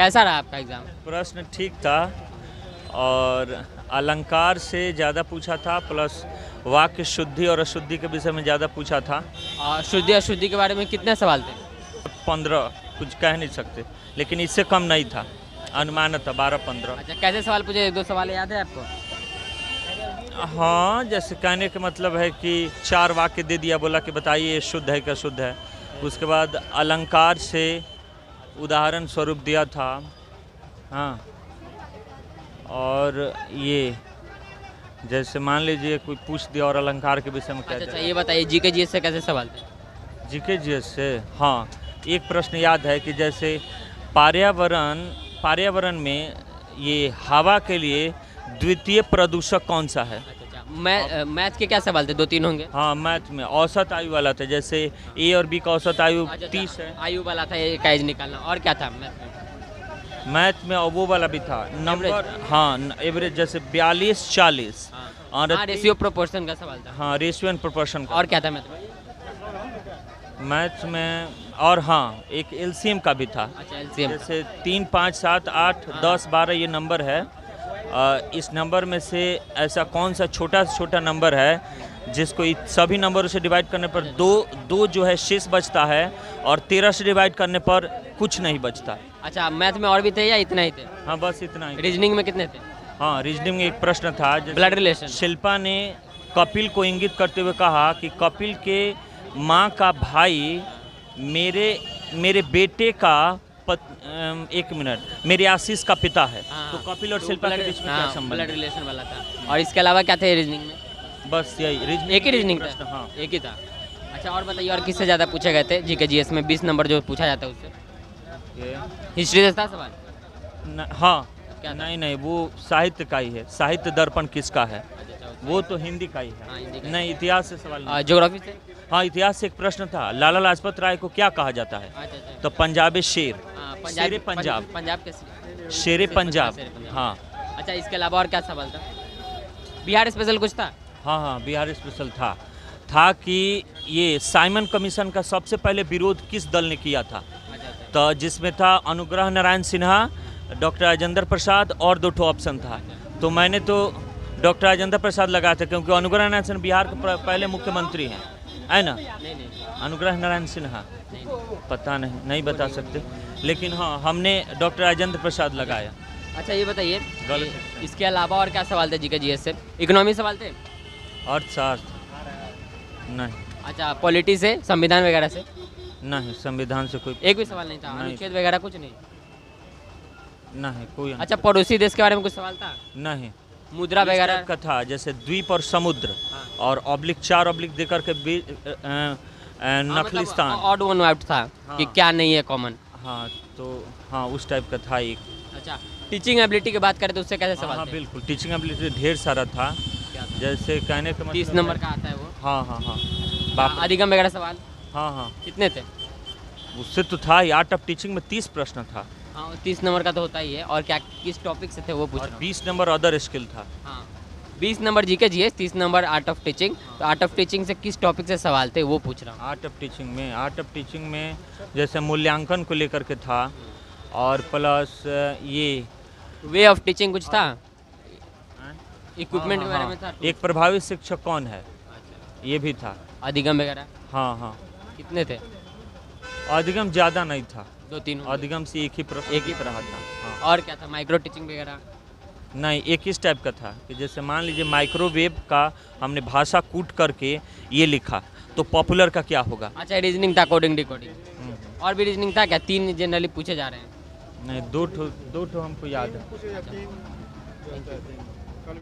कैसा रहा आपका एग्जाम? प्रश्न ठीक था और अलंकार से ज़्यादा पूछा था, प्लस वाक्य शुद्धि और अशुद्धि के विषय में ज़्यादा पूछा था। और शुद्धि अशुद्धि के बारे में कितने सवाल थे? 15 कुछ कह नहीं सकते, लेकिन इससे कम नहीं था, अनुमान था 12-15। अच्छा, कैसे सवाल पूछे? एक दो सवाल याद है आपको? हाँ, जैसे कहने का मतलब है कि 4 वाक्य दे दिया, बोला कि बताइए ये शुद्ध है क्या शुद्ध है। उसके बाद अलंकार से उदाहरण स्वरूप दिया था। हाँ, और ये जैसे मान लीजिए कोई पूछ दिया और अलंकार के विषय में कह अच्छा, दिया। ये बताइए जीके जीएस से कैसे सवाल थे? जीके जीएस से हाँ, एक प्रश्न याद है कि जैसे पर्यावरण में ये हवा के लिए द्वितीय प्रदूषक कौन सा है? अच्छा, मैथ के क्या सवाल थे? 2-3 होंगे। हाँ, मैथ में औसत आयु वाला था, जैसे ए और बी का औसत आयु 30 है। आयु वाला था, ये का एज निकालना। और क्या था मैथ में? मैथ में और वो वाला भी था नंबर। हाँ, एवरेज जैसे 42-40 और रेशियो प्रोपोर्शन का सवाल था। हाँ, रेशियो एंड प्रोपोर्शन का। और क्या था मैथ में? मैथ में और हाँ, एक एलसीएम का भी था। अच्छा, एलसीएम। जैसे 3, 5, 7, 8, 10, 12 ये नंबर है। इस नंबर में से ऐसा कौन सा छोटा से छोटा नंबर है जिसको सभी नंबरों से डिवाइड करने पर दो जो है शेष बचता है, और 13 से डिवाइड करने पर कुछ नहीं बचता। अच्छा, मैथ में और भी थे या इतना ही थे? हाँ, बस इतना ही। रीजनिंग में कितने थे? हाँ, रीजनिंग में एक प्रश्न था, ब्लड रिलेशन। शिल्पा ने कपिल को इंगित करते हुए कहा कि कपिल के माँ का भाई मेरे बेटे का एक मिनट, मेरे आशीष का पिता है। तो कपिल और शिल्पा के बीच में क्या संबंध? ब्लड रिलेशन वाला था। और इसके अलावा क्या थे रीजनिंग में? बस यही रीजनिंग। एक ही रीजनिंग था? हाँ, एक ही था। अच्छा, और बताइए, और किससे ज़्यादा पूछे गए थे जीके जीएस में? 20 नंबर जो पूछा जाता है उससे। हिस्ट्री से था सवाल? हाँ, क्या था? नहीं, वो साहित्य का ही है। साहित्य दर्पण किसका है? वो तो हिंदी का ही है। हिंदी का। नहीं, इतिहास से सवाल नहीं। ज्योग्राफी से? हाँ, इतिहास से एक प्रश्न था, लाला लाजपत राय को क्या कहा जाता है? अच्छा। तो पंजाबी शेर, शेरे पंजाब के शेरे पंजाब। हाँ। अच्छा, इसके अलावा और क्या सवाल था? बिहार स्पेशल कुछ था? हाँ, बिहार स्पेशल था कि ये साइमन कमीशन का सबसे पहले विरोध किस दल ने किया था? तो जिसमें था अनुग्रह नारायण सिन्हा, डॉक्टर राजेंद्र प्रसाद और 2 ऑप्शन था। तो मैंने तो डॉक्टर राजेंद्र प्रसाद लगाया था, क्योंकि अनुग्रह नारायण सिन्हा बिहार के पहले मुख्यमंत्री हैं, है ना? नहीं। अनुग्रह नारायण सिन्हा पता नहीं बता सकते, लेकिन हाँ, हमने डॉक्टर राजेंद्र प्रसाद लगाया। अच्छा, ये बताइए, इसके अलावा और क्या सवाल थे जीके जीएस से? इकोनॉमी सवाल थे? अर्थशास्त्र नहीं। अच्छा, पॉलिटी से, संविधान वगैरह से? नहीं, संविधान से कोई एक भी सवाल नहीं था? अनुच्छेद वगैरह कुछ नहीं? नहीं, कोई। अच्छा, पड़ोसी देश के बारे में कुछ सवाल था? नहीं। मुद्रा वगैरह का था, जैसे द्वीप और समुद्र, और /4 देकर के नखलिस्तान। ऑड वन आउट था। हाँ। कि क्या नहीं है कॉमन? हाँ, तो हाँ, उस टाइप का था एक। अच्छा, टीचिंग एबिलिटी की बात करें तो उससे कैसे सवाल हाँ, थे? बिल्कुल, टीचिंग एबिलिटी ढेर सारा था। जैसे कहने का मतलब 30 नंबर का आता है वो। हाँ। अधिगम वगैरह सवाल? हाँ। कितने थे? उससे तो था ही, आर्ट ऑफ टीचिंग में 30 प्रश्न था। हाँ, 30 नंबर का तो होता ही है। और क्या किस टॉपिक से थे वो पूछ रहा हूँ। 20 नंबर अदर स्किल था। हाँ, 20 number GK GS, 30 number art of teaching. तो आर्ट ऑफ टीचिंग से किस टॉपिक से सवाल थे वो पूछ रहा हूँ। आर्ट ऑफ टीचिंग में जैसे मूल्यांकन को लेकर के था, और प्लस ये वे ऑफ टीचिंग कुछ था? इक्विपमेंट के बारे में था? एक प्रभावी शिक्षक कौन है, ये भी था। अधिगम वगैरह? हाँ। कितने थे? अधिगम ज़्यादा नहीं था, 2-3। अधिगम से एक ही रहा था। हाँ। और क्या था? माइक्रो टीचिंग वगैरह? नहीं, एक इस टाइप का था कि जैसे मान लीजिए माइक्रोवेव का हमने भाषा कूट करके ये लिखा, तो पॉपुलर का क्या होगा? अच्छा, रीजनिंग था, कोडिंग डिकोडिंग। और भी रीजनिंग था क्या? 3 जनरली पूछे जा रहे हैं। नहीं, 2 हमको याद है।